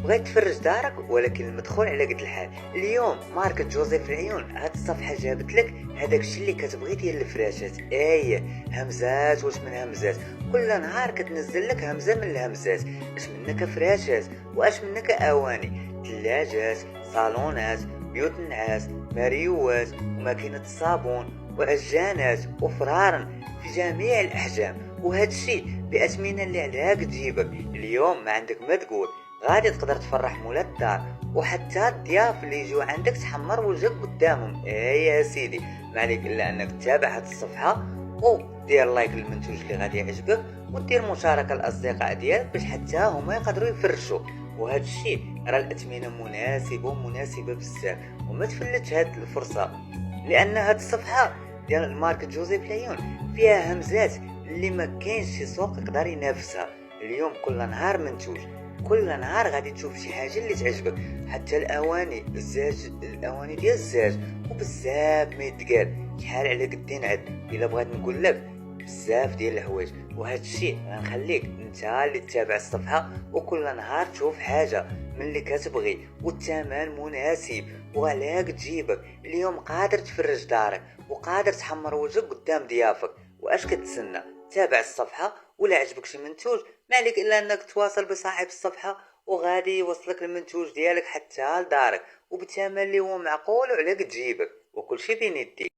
بغيت تفرج دارك ولكن المدخول على قد الحال. اليوم ماركة جوزيف العيون هاد الصفحة جابت لك هذاك الشيء اللي كتبغي ديال الفراشات. همزات واش من همزات، كل نهار كتنزل لك همزة من الهمزات. اش منك فراشات واش منك اواني، ثلاجات، صالونات، بيوت النعاس، ماريوات وماكينة الصابون وأجانات وفرارن في جميع الأحجام. وهذا الشيء بأثمنة اللي عليها تجيبك. اليوم ما عندك ما تقول، غادي تقدر تفرح مولا الدار وحتى الضياف اللي يجوا عندك تحمر وجهك قدامهم. يا سيدي، ما عليك الا انك تتابع هذه الصفحه ودير لايك للمنتوج اللي غادي يعجبك ودير مشاركه للاصدقاء ديالك باش حتى هما يقدروا يفرشوا. وهذا الشيء راه الاثمنه مناسبه ومناسبه بزاف، وما تفلتش هذه الفرصه، لان هذه الصفحه ديال ماركة جوزيف العيون فيها همزات اللي ما كاينش شي سوق يقدر ينافسها. اليوم كل نهار منتوج، كل نهار غادي تشوف شي حاجه اللي تعجبك. حتى الاواني الزاج، الاواني ديال الزاج وبزاف ما يتقال، شحال على قدين عد الا بغيت نقول لك بزاف ديال الحوايج. وهذا الشيء غنخليك انت اللي تتابع الصفحه وكل نهار تشوف حاجه من اللي كتبغي والثمن مناسب وعلاك تجيبك. اليوم قادر تفرج دارك وقادر تحمر وجهك قدام ضيافك. واش كتسنى؟ تابع الصفحه، ولا عجبك شي منتوج ما عليك الا انك تواصل بصاحب الصفحه وغادي يوصلك المنتوج ديالك حتى لدارك وبثمن اللي هو معقول وعلى قد جيبك، وكل شي بين يديك.